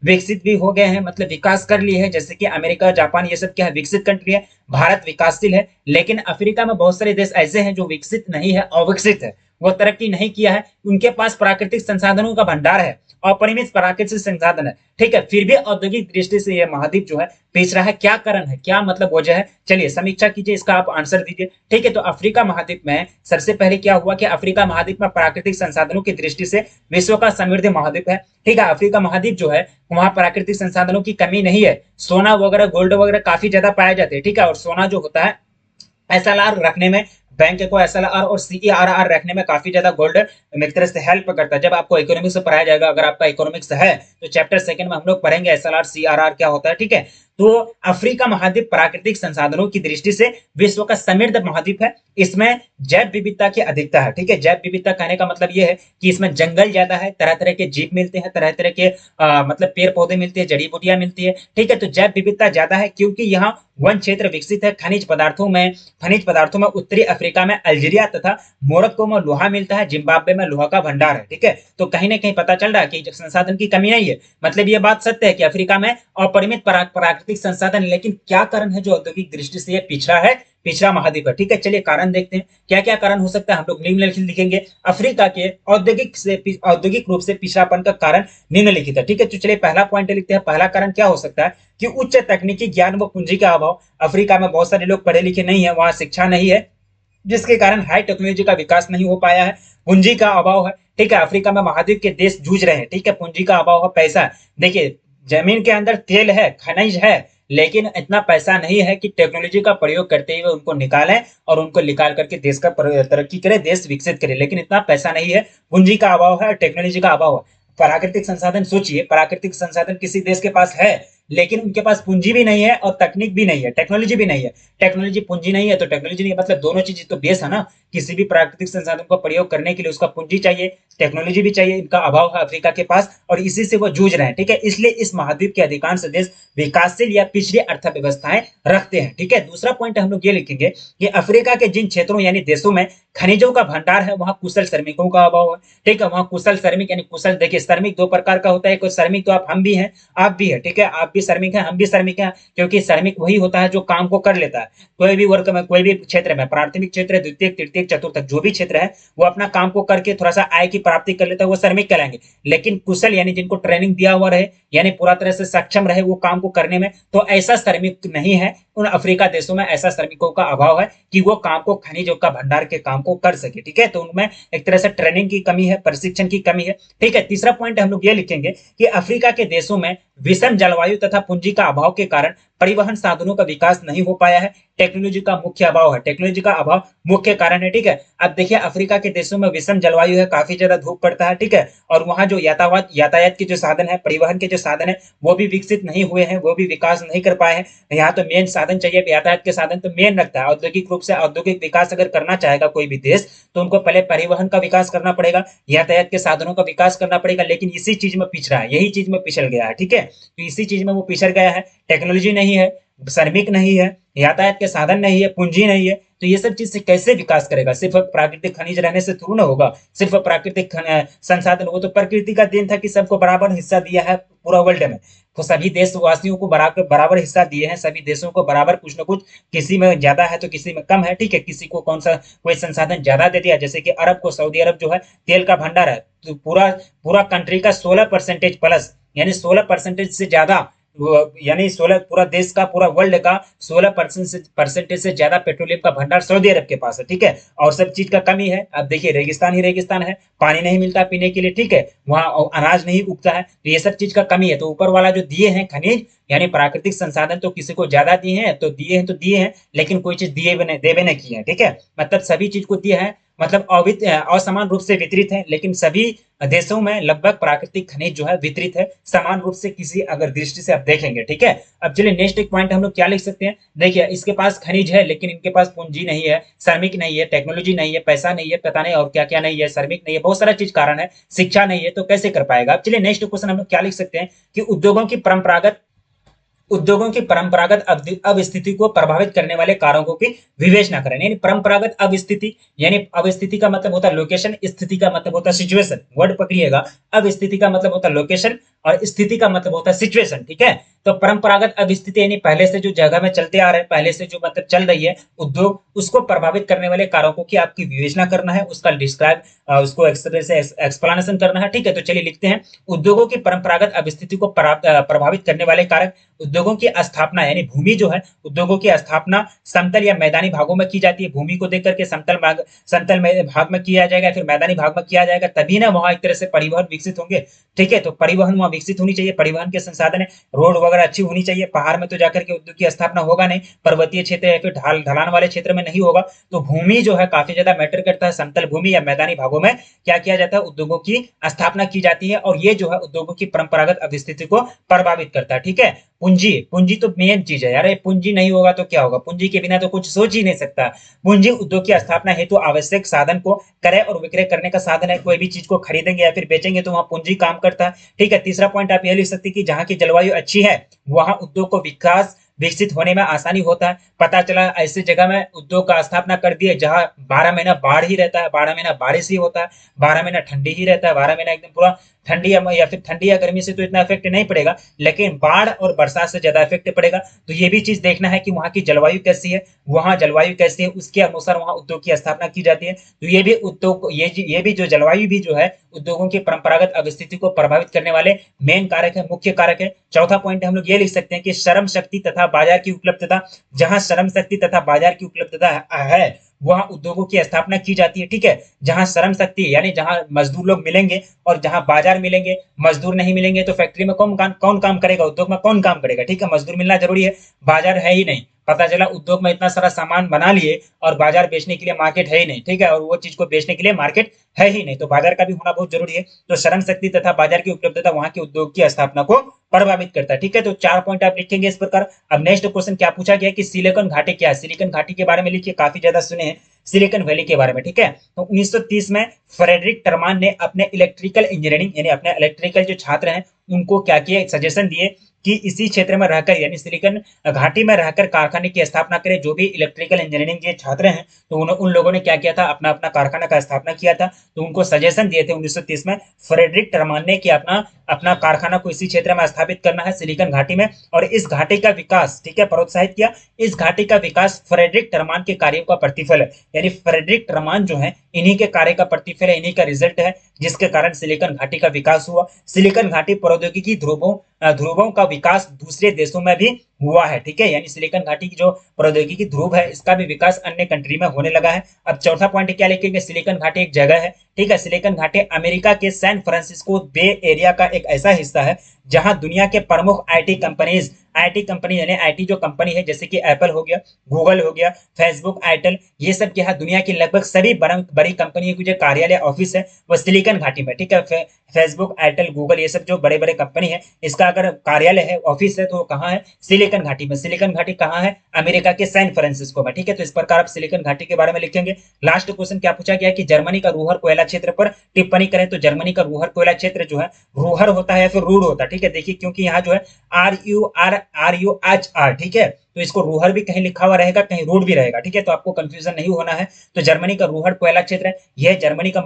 विकसित भी हो गए हैं, मतलब विकास कर लिए हैं, जैसे कि अमेरिका, जापान, ये सब क्या है, विकसित कंट्री है। भारत विकासशील है, लेकिन अफ्रीका में बहुत सारे देश ऐसे हैं जो विकसित नहीं है, अविकसित है, वो तरक्की नहीं किया है, उनके पास प्राकृतिक संसाधनों का भंडार है, अपरिमित प्राकृतिक संसाधन है। ठीक है, फिर भी औद्योगिक दृष्टि से यह महाद्वीप जो है पिछड़ा है। क्या कारण है, क्या मतलब वजह है, चलिए समीक्षा कीजिए, इसका आप आंसर दीजिए। ठीक है, तो अफ्रीका महाद्वीप में सबसे पहले क्या हुआ कि अफ्रीका महाद्वीप में प्राकृतिक संसाधनों की दृष्टि से विश्व का समृद्ध महाद्वीप है। ठीक है, अफ्रीका महाद्वीप जो है वहां प्राकृतिक संसाधनों की कमी नहीं है, सोना वगैरह, गोल्ड वगैरह काफी ज्यादा पाए जाते हैं। ठीक है, और सोना जो होता है एसएलआर रखने में, बैंक को एसएलआर और सीईआरआर रखने में काफी ज्यादा गोल्ड एक तरह से हेल्प करता है। जब आपको इकोनॉमिक्स से पढ़ाया जाएगा, अगर आपका इकोनॉमिक्स है तो चैप्टर सेकंड में हम लोग पढ़ेंगे एसएलआर सीआरआर क्या होता है। ठीक है, तो अफ्रीका महाद्वीप प्राकृतिक संसाधनों की दृष्टि से विश्व का समृद्ध महाद्वीप है, इसमें जैव विविधता की अधिकता है। ठीक है, जैव विविधता कहने का मतलब यह है कि इसमें जंगल ज्यादा है, तरह तरह के जीव मिलते हैं, तरह तरह के मतलब पेड़ पौधे मिलते हैं, जड़ी बूटियां मिलती है। ठीक है, तो जैव विविधता ज्यादा है क्योंकि यहाँ वन क्षेत्र विकसित है। खनिज पदार्थों में उत्तरी अफ्रीका में अल्जीरिया तथा मोरक्को में लोहा मिलता है, जिम्बाब्वे में लोहा का भंडार है। ठीक है, तो कहीं ना कहीं पता चल रहा है कि संसाधन की कमी नहीं है, मतलब ये बात सत्य है कि अफ्रीका में अपरिमित प्राकृतिक संसाधन, लेकिन क्या कारण है जो औद्योगिक दृष्टि से ये पिछड़ा है, पिछड़ा महाद्वीप है। ठीक है, चलिए कारण देखते हैं क्या क्या कारण हो सकता है, हम लोग निम्नलिखित लिखेंगे। अफ्रीका के औद्योगिक रूप से पिछड़ापन का कारण निम्नलिखित है। ठीक है, तो चलिए पहला पॉइंट लिखते हैं। पहला कारण क्या हो सकता है कि उच्च तकनीकी ज्ञान व पूंजी का अभाव। अफ्रीका में बहुत सारे लोग पढ़े लिखे नहीं है, वहां शिक्षा नहीं है, जिसके कारण हाई टेक्नोलॉजी का विकास नहीं हो पाया है। पूंजी का अभाव है। ठीक है, अफ्रीका में महाद्वीप के देश जूझ रहे हैं। ठीक है, पूंजी का अभाव है, पैसा है। देखिए जमीन के अंदर तेल है, खनिज है, लेकिन इतना पैसा नहीं है कि टेक्नोलॉजी का प्रयोग करते हुए उनको निकालें और उनको निकाल करके देश का तरक्की करे, देश विकसित करे, लेकिन इतना पैसा नहीं है। पूंजी का अभाव है, टेक्नोलॉजी का अभाव है। प्राकृतिक संसाधन सोचिए, प्राकृतिक संसाधन किसी देश के पास है, लेकिन उनके पास पूंजी भी नहीं है और तकनीक भी नहीं है, टेक्नोलॉजी भी नहीं है। टेक्नोलॉजी, पूंजी नहीं है तो टेक्नोलॉजी नहीं है, मतलब दोनों चीज तो बेस है ना, किसी भी प्राकृतिक संसाधन का प्रयोग करने के लिए उसका पूंजी चाहिए, टेक्नोलॉजी भी चाहिए, इनका अभाव है अफ्रीका के पास और इसी से वो जूझ रहे हैं। ठीक है, इसलिए इस महाद्वीप के अधिकांश देश विकासशील या पिछड़ी अर्थव्यवस्थाएं रखते हैं। ठीक है, दूसरा पॉइंट हम लोग ये लिखेंगे कि अफ्रीका के जिन क्षेत्रों यानी देशों में खनिजों का भंडार है वहां कुशल श्रमिकों का अभाव है। ठीक है, वहां कुशल श्रमिक यानी कुशल, देखिए श्रमिक दो प्रकार का होता है, कोई श्रमिक तो आप हम भी हैं, आप भी है। ठीक है, आप भी श्रमिक हैं, हम भी श्रमिक हैं, क्योंकि श्रमिक वही होता है जो काम को कर लेता है। कोई भी वर्ग में, कोई भी क्षेत्र में, प्राथमिक क्षेत्र, द्वितीय, तृतीय, चतुर्थ, जो भी क्षेत्र है वो अपना काम को करके थोड़ा सा आय की प्राप्ति कर लेता है, वो श्रमिक कहलाएंगे। लेकिन कुशल यानी जिनको ट्रेनिंग दिया हुआ रहे, यानी पूरा तरह से सक्षम रहे वो काम को करने में, तो ऐसा श्रमिक नहीं है। उन अफ्रीका देशों में ऐसा श्रमिकों का अभाव है कि वो काम को, खनिजों का भंडार के काम को कर सके। ठीक है, तो उनमें एक तरह से ट्रेनिंग की कमी है, प्रशिक्षण की कमी है। ठीक है, तीसरा पॉइंट हम लोग ये लिखेंगे कि अफ्रीका के देशों में विषम जलवायु तथा पूंजी का अभाव के कारण परिवहन साधनों का विकास नहीं हो पाया है। टेक्नोलॉजी का मुख्य अभाव है, टेक्नोलॉजी का अभाव मुख्य कारण है। ठीक है, अब देखिए अफ्रीका के देशों में विषम जलवायु है, काफी ज्यादा धूप पड़ता है। ठीक है, और वहां जो यातायात के जो साधन है, परिवहन के जो साधन है वो भी विकसित नहीं हुए हैं, वो भी विकास नहीं कर पाए हैं। यहाँ तो मेन साधन चाहिए, यातायात के साधन तो मेन रखता है। औद्योगिक रूप से औद्योगिक विकास अगर करना चाहेगा कोई भी देश तो उनको पहले परिवहन का विकास करना पड़ेगा, यातायात के साधनों का विकास करना पड़ेगा, लेकिन इसी चीज में पिछड़ा है, यही चीज में पिछड़ गया है। ठीक है, तो इसी चीज में वो पिछड़ गया है, टेक्नोलॉजी नहीं है, श्रमिक नहीं है, यातायात के साधन नहीं है, पूंजी नहीं है, तो ये सब चीज से कैसे विकास करेगा? सिर्फ प्राकृतिक खनिज रहने से थोड़ा ना होगा, सिर्फ प्राकृतिक संसाधन, वो तो प्रकृति का देन था कि सबको बराबर हिस्सा दिया है पूरा वर्ल्ड में, तो सभी देशवासियों को बराबर बराबर हिस्सा दिए हैं, सभी देशों को बराबर कुछ ना कुछ, किसी में ज्यादा है तो किसी में कम है। ठीक है, किसी को कौन सा कोई संसाधन ज्यादा दे दिया, जैसे कि अरब को, सऊदी अरब जो है तेल का भंडार है, तो पूरा पूरा कंट्री का 16% प्लस, यानी 16% से ज्यादा, यानी 16, पूरा देश का, पूरा वर्ल्ड का 16% से ज्यादा पेट्रोलियम का भंडार सऊदी अरब के पास है। ठीक है, और सब चीज का कमी है। अब देखिए रेगिस्तान ही रेगिस्तान है, पानी नहीं मिलता पीने के लिए। ठीक है, वहाँ अनाज नहीं उगता है, तो ये सब चीज का कमी है। तो ऊपर वाला जो दिए हैं खनिज यानी प्राकृतिक संसाधन, तो किसी को ज्यादा दिए हैं तो दिए हैं, तो दिए हैं, लेकिन कोई चीज दिए देवे नहीं किए हैं। ठीक है, मतलब सभी चीज को दिए हैं, मतलब असमान रूप से वितरित है, लेकिन सभी देशों में लगभग प्राकृतिक खनिज जो है वितरित है समान रूप से, किसी अगर दृष्टि से आप देखेंगे। ठीक है, अब चलिए नेक्स्ट एक पॉइंट हम लोग क्या लिख सकते हैं। देखिए इसके पास खनिज है लेकिन इनके पास पूंजी नहीं है, श्रमिक नहीं है, टेक्नोलॉजी नहीं है, पैसा नहीं है, पता नहीं और क्या क्या नहीं है, श्रमिक नहीं है, बहुत सारा चीज कारण है, शिक्षा नहीं है, तो कैसे कर पाएगा? अब चलिए नेक्स्ट क्वेश्चन हम लोग क्या लिख सकते हैं कि उद्योगों की परंपरागत अवस्थिति को प्रभावित करने वाले कारकों की विवेचना करें। यानी परंपरागत अवस्थिति, यानी अवस्थिति का मतलब होता है लोकेशन, स्थिति का मतलब होता है सिचुएशन, वर्ड पकड़िएगा। अवस्थिति का मतलब होता है लोकेशन और स्थिति का मतलब होता है सिचुएशन। ठीक है, तो परंपरागत अवस्थिति यानी पहले से जो जगह में चलते आ रहे हैं, पहले से जो मतलब चल रही है उद्योग, उसको प्रभावित करने वाले कारकों की आपकी विवेचना करना है, उसका डिस्क्राइब, उसको एक्सप्लेनेशन करना है। ठीक है, तो चलिए लिखते हैं, उद्योगों की परंपरागत अवस्थिति को प्रभावित करने वाले कारक। उद्योगों की स्थापना यानी भूमि जो है, उद्योगों की स्थापना समतल या मैदानी भागों में की जाती है। भूमि को देख करके समतल भाग में किया जाएगा, फिर मैदानी भाग में किया जाएगा, तभी ना वहां एक तरह से परिवहन विकसित होंगे। ठीक है, तो परिवहन वहां विकसित होनी चाहिए, परिवहन के संसाधन है, रोड वगैरह अच्छी होनी चाहिए। पहाड़ में तो जाकर के उद्योग की स्थापना होगा नहीं, पर्वतीय क्षेत्र या फिर ढलान वाले क्षेत्र में नहीं होगा। तो भूमि जो है काफी ज्यादा मैटर करता है, समतल भूमि या मैदानी भागों में क्या किया जाता है, उद्योगों की स्थापना की जाती है, और ये जो है उद्योगों की परंपरागत अवस्थिति को प्रभावित करता है। ठीक है, पूंजी, पूंजी तो मेन चीज है यार, ये पूंजी नहीं होगा तो क्या होगा, पूंजी के बिना तो कुछ सोच ही नहीं सकता। पूंजी उद्योग की स्थापना हेतु आवश्यक साधन को क्रय और विक्रय करने का साधन है। कोई भी चीज को खरीदेंगे या फिर बेचेंगे तो वहां पूंजी काम करता है। ठीक है, तीसरा पॉइंट आप ये लिख सकते हैं कि जहां की जलवायु अच्छी है वहां उद्योग को विकसित होने में आसानी होता है। पता चला ऐसी जगह में उद्योग का स्थापना कर दिए जहां 12 महीना बाढ़ ही रहता है, 12 महीना बारिश ही होता है, 12 महीना ठंडी ही रहता है, 12 महीना एकदम पूरा ठंडी या फिर ठंडी या गर्मी से तो इतना इफेक्ट नहीं पड़ेगा, लेकिन बाढ़ और बरसात से ज्यादा इफेक्ट पड़ेगा। तो ये भी चीज देखना है कि वहां की जलवायु कैसी है, वहां जलवायु कैसी है, उसके अनुसार वहां उद्योग की स्थापना की जाती है। तो ये भी उद्योग, ये भी जो जलवायु भी जो है उद्योगों की परंपरागत अवस्थिति को प्रभावित करने वाले मेन कारक है, मुख्य कारक है। चौथा पॉइंट हम लोग ये लिख सकते हैं कि श्रम शक्ति तथा बाजार की उपलब्धता, जहां श्रम शक्ति तथा बाजार की उपलब्धता है वहां उद्योगों की स्थापना की जाती है। ठीक है, जहां श्रम शक्ति यानी जहां मजदूर लोग मिलेंगे और जहां बाजार मिलेंगे, मजदूर नहीं मिलेंगे तो फैक्ट्री में कौन काम करेगा, उद्योग में कौन काम करेगा। ठीक है, मजदूर मिलना जरूरी है, बाजार है ही नहीं, पता चला उद्योग में इतना सारा सामान बना लिए और बाजार बेचने के लिए मार्केट है ही नहीं। ठीक है, और वो चीज को बेचने के लिए मार्केट है ही नहीं, तो बाजार का भी होना बहुत जरूरी है। तो श्रम शक्ति तथा बाजार की उपलब्धता वहां के उद्योग की स्थापना को प्रभावित करता है। ठीक है, तो 4 पॉइंट आप लिखेंगे इस प्रकार। अब नेक्स्ट क्वेश्चन क्या पूछा गया कि सिलिकॉन घाटी क्या है, सिलिकॉन घाटी के बारे में लिखिए, काफी ज्यादा सुने हैं। सिलिकॉन वैली के बारे में, ठीक है। तो 1930 में फ्रेडरिक टरमान ने अपने इलेक्ट्रिकल इंजीनियरिंग यानी अपने इलेक्ट्रिकल जो छात्र हैं उनको क्या किया, सजेशन दिए कि इसी क्षेत्र में रहकर यानी सिलिकॉन घाटी में रहकर कारखाने की स्थापना करें। जो भी इलेक्ट्रिकल इंजीनियरिंग के छात्र हैं तो उन लोगों ने क्या किया था, अपना अपना कारखाना का स्थापना किया था। तो उनको सजेशन दिए थे 1930 में फ्रेडरिक टरमान ने कि अपना अपना कारखाना को इसी क्षेत्र में स्थापित करना है सिलिकॉन घाटी में, और इस घाटी का विकास, ठीक है, प्रोत्साहित किया। इस घाटी का विकास फ्रेडरिक टरमान के कार्यों का प्रतिफल है, यानी फ्रेडरिक टरमान जो है इन्हीं के कार्य का प्रतिफल है, इन्हीं का रिजल्ट है, जिसके कारण सिलिकॉन घाटी का विकास हुआ। सिलिकॉन घाटी प्रौद्योगिकी ध्रुवों का विकास दूसरे देशों में भी हुआ है, ठीक है। यानी सिलिकॉन घाटी की जो प्रौद्योगिकी ध्रुव है इसका भी विकास अन्य कंट्री में होने लगा है। अब चौथा पॉइंट क्या लिखेंगे, सिलिकॉन घाटी एक जगह है, ठीक है। सिलिकॉन घाटी अमेरिका के सैन फ्रांसिस्को बे एरिया का एक ऐसा हिस्सा है जहां दुनिया के प्रमुख आईटी कंपनी यानी आईटी जो कंपनी है, जैसे कि एप्पल हो गया, गूगल हो गया, फेसबुक, एयरटेल, ये सब क्या है, दुनिया की लगभग सभी बड़ी कंपनियों की जो कार्यालय ऑफिस है वो सिलिकॉन घाटी में, ठीक है। फेसबुक, एयरटेल, गूगल, ये सब जो बड़े बड़े कंपनी है इसका अगर कार्यालय है, ऑफिस है, तो कहाँ है, सिलिकॉन घाटी में। सिलिकॉन घाटी कहाँ है, अमेरिका के सैन फ्रांसिस्को में, ठीक है। तो इस प्रकार आप सिलिकॉन घाटी के बारे में लिखेंगे। लास्ट क्वेश्चन क्या पूछा गया कि जर्मनी का रूहर कोयला क्षेत्र पर टिप्पणी करें। तो जर्मनी का रूहर कोयला क्षेत्र जो है, रूहर होता है या फिर रूड होता है, ठीक है। देखिए क्योंकि यहाँ जो है RUR, ठीक है, तो इसको रूहर भी कहीं लिखा हुआ रहेगा, कहीं रूड भी रहेगा, ठीक है। तो आपको कंफ्यूजन नहीं होना है। तो जर्मनी का रूहर कोयला क्षेत्र है, यह जर्मनी का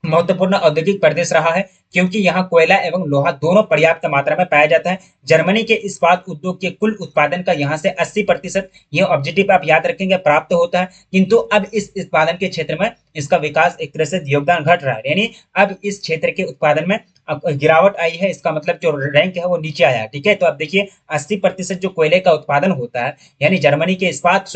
महत्वपूर्ण औद्योगिक प्रदेश रहा है, क्योंकि यहाँ कोयला एवं लोहा दोनों पर्याप्त मात्रा में पाया जाता है। जर्मनी के इस्पात उद्योग के कुल उत्पादन का यहाँ से 80%, ये ऑब्जेक्टिव आप याद रखेंगे, प्राप्त होता है। किंतु अब इस उत्पादन के क्षेत्र में इसका विकास एक तरह से योगदान घट रहा है, यानी अब इस क्षेत्र के उत्पादन में गिरावट आई है, इसका मतलब जो रैंक है वो नीचे आया है, ठीक है। तो अब देखिए 80% जो कोयले का उत्पादन होता है, यानी जर्मनी के इस्पात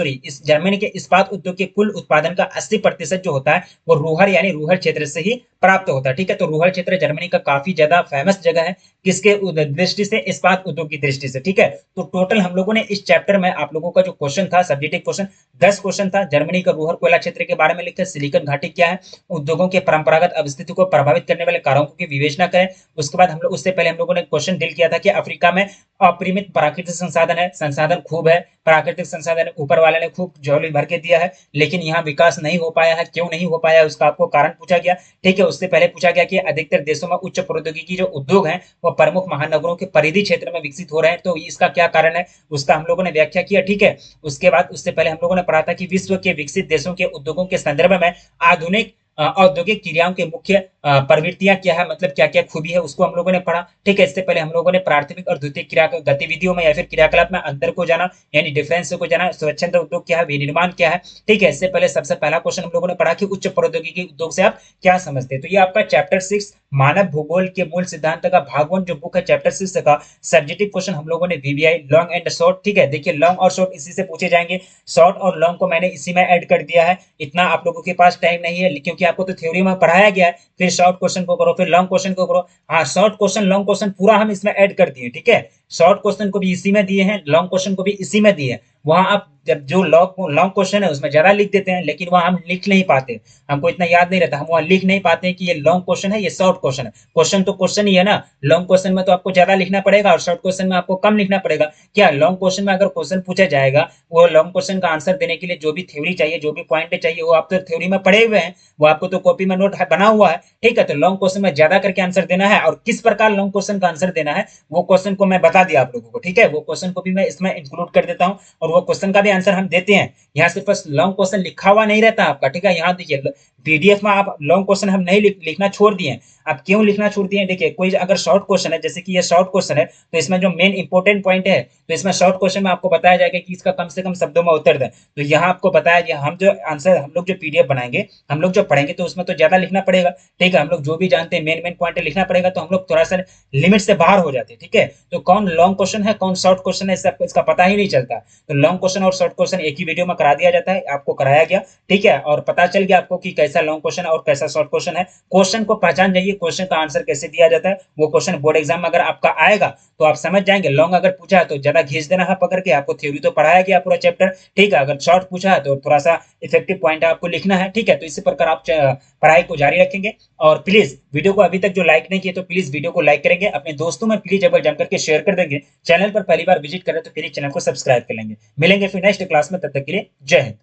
उद्योग के कुल उत्पादन का 80% जो होता है वो रूहर यानी रूहर क्षेत्र से ही प्राप्त होता है, ठीक है। तो रूहर क्षेत्र जर्मनी का काफी ज्यादा फेमस जगह है, किसके दृष्टि से, इस्पात उद्योग की दृष्टि से, ठीक है। तो टोटल हम लोगों ने इस चैप्टर में आप लोगों का जो क्वेश्चन था, सब्जेक्टिव क्वेश्चन 10 क्वेश्चन था। जर्मनी का रूहर कोयला क्षेत्र के बारे में लिखा, सिलिकॉन घाटी क्या है, उद्योगों के परंपरागत अवस्थिति को प्रभावित करने वाले कारकों की विवेचना करें। उसके बाद हम लोग, उससे पहले हम लोगों ने क्वेश्चन डील किया था कि अफ्रीका में अपरिमित प्राकृतिक संसाधन है, संसाधन खूब है, प्राकृतिक संसाधन ऊपर वाले ने खूब झोली भर के दिया है, लेकिन यहाँ विकास नहीं हो पाया है। क्यों नहीं हो पाया, उसका आपको कारण पूछा गया, ठीक है। उससे पहले पूछा गया कि अधिकतर देशों में उच्च प्रौद्योगिकी जो उद्योग हैं वो प्रमुख महानगरों के परिधि क्षेत्र में विकसित हो रहे हैं, तो इसका क्या कारण है, उसका हम लोगों ने व्याख्या किया, ठीक है। उसके बाद उससे पहले हम लोगों ने पढ़ा था कि विश्व के विकसित देशों के उद्योगों के संदर्भ में आधुनिक औद्योगिक क्रियाओं के मुख्य प्रवृत्तियां क्या है, मतलब क्या क्या खूबी है, उसको हम लोगों ने पढ़ा, ठीक है। इससे पहले हम लोगों ने प्राथमिक और द्वितीय क्रिया गतिविधियों में या फिर क्रियाकलाप में अंतर को जाना, यानी डिफरेंस को जाना। स्वच्छंद उद्योग क्या है, विनिर्माण क्या है, ठीक है। इससे पहले सबसे पहला क्वेश्चन हम लोगों ने पढ़ा कि उच्च प्रौद्योगिकी उद्योग से आप क्या समझते हैं। तो ये आपका चैप्टर 6 मानव भूगोल के मूल सिद्धांत का भाग 1 जो बुक है चैप्टर 6 का सब्जेक्टिव क्वेश्चन हम लोगों ने वीवीआई लॉन्ग एंड शॉर्ट, ठीक है। देखिए लॉन्ग और शॉर्ट इसी से पूछे जाएंगे, शॉर्ट और लॉन्ग को मैंने इसी में ऐड कर दिया है। इतना आप लोगों के पास टाइम नहीं है क्योंकि आपको तो थ्योरी में पढ़ाया गया है, फिर शॉर्ट क्वेश्चन को करो, फिर लॉन्ग क्वेश्चन को करो। हाँ, शॉर्ट क्वेश्चन लॉन्ग क्वेश्चन पूरा हम इसमें ऐड कर दिए, ठीक है। शॉर्ट क्वेश्चन को भी इसी में दिए हैं, लॉन्ग क्वेश्चन को भी इसी में दिए हैं। वहां आप जब जो लॉन्ग क्वेश्चन है उसमें ज्यादा लिख देते हैं, लेकिन वहां हम लिख नहीं पाते, हमको इतना याद नहीं रहता, हम वहां लिख नहीं पाते कि ये लॉन्ग क्वेश्चन है, ये शॉर्ट क्वेश्चन है। क्वेश्चन तो क्वेश्चन ही है ना, लॉन्ग क्वेश्चन में तो आपको ज्यादा लिखना पड़ेगा और शॉर्ट क्वेश्चन में आपको कम लिखना पड़ेगा। क्या लॉन्ग क्वेश्चन में अगर क्वेश्चन पूछा जाएगा, वो लॉन्ग क्वेश्चन का आंसर देने के लिए जो भी थ्योरी चाहिए, जो भी पॉइंट चाहिए, वो आप तो थ्योरी में पढ़े हुए हैं, वो आपको तो कॉपी में नोट बना हुआ है, ठीक है। तो लॉन्ग क्वेश्चन में ज्यादा करके आंसर देना है, और किस प्रकार लॉन्ग क्वेश्चन का आंसर देना है वो क्वेश्चन को मैं बता दिया आप लोगों को, ठीक है। वो क्वेश्चन को भी मैं इसमें इंक्लूड कर देता हूँ, और वो क्वेश्चन का भी आंसर हम देते हैं। यहाँ सिर्फ बस लॉन्ग क्वेश्चन लिखा हुआ नहीं रहता आपका, ठीक है। यहाँ देखिए पीडीएफ में आप लॉन्ग क्वेश्चन हम नहीं लिखना छोड़ दिए। आप क्यों लिखना छोड़ दिए, देखिए कोई अगर शॉर्ट क्वेश्चन है, जैसे कि ये शॉर्ट क्वेश्चन है, तो इसमें जो मेन इंपॉर्टेंट पॉइंट है, तो इसमें शॉर्ट क्वेश्चन में आपको बताया जाएगा कि इसका कम से कम शब्दों में उत्तर दें। तो यहाँ आपको बताया गया, हम जो आंसर, हम लोग जो पीडीएफ बनाएंगे, हम लोग जो पढ़ेंगे, तो उसमें तो ज्यादा लिखना पड़ेगा, ठीक है। हम लोग जो भी जानते हैं मेन मेन पॉइंट लिखना पड़ेगा, तो हम लोग थोड़ा सा लिमिट से बाहर हो जाते हैं, ठीक है। तो कौन लॉन्ग क्वेश्चन है, कौन शॉर्ट क्वेश्चन है, इसका पता ही नहीं चलता। तो लॉन्ग क्वेश्चन और शॉर्ट क्वेश्चन एक ही वीडियो में करा दिया जाता है, आपको कराया गया, ठीक है। और पता चल गया आपको कि कैसा लॉन्ग क्वेश्चन और कैसा शॉर्ट क्वेश्चन है। क्वेश्चन को पहचान जाइए, क्वेश्चन का आंसर कैसे दिया जाता है। वो क्वेश्चन बोर्ड एग्जाम में अगर आपका आएगा तो आप समझ जाएंगे। लॉन्ग अगर पूछा है तो ज्यादा घींच देना है पकड़ के, आपको थ्योरी तो पढ़ाया गया पूरा चैप्टर, ठीक है। अगर शॉर्ट पूछा है तो थोड़ा सा इफेक्टिव पॉइंट आपको लिखना है, ठीक है। तो इसी प्रकार आप पढ़ाई को जारी रखेंगे। और प्लीज वीडियो को अभी तक जो लाइक नहीं किए तो प्लीज वीडियो को लाइक करेंगे, अपने दोस्तों में प्लीज जब जम करके शेयर कर देंगे। चैनल पर पहली बार विजिट करें तो प्लीज चैनल को सब्सक्राइब कर लेंगे। मिलेंगे फिर नेक्स्ट क्लास में, तब तक के लिए जय हिंद।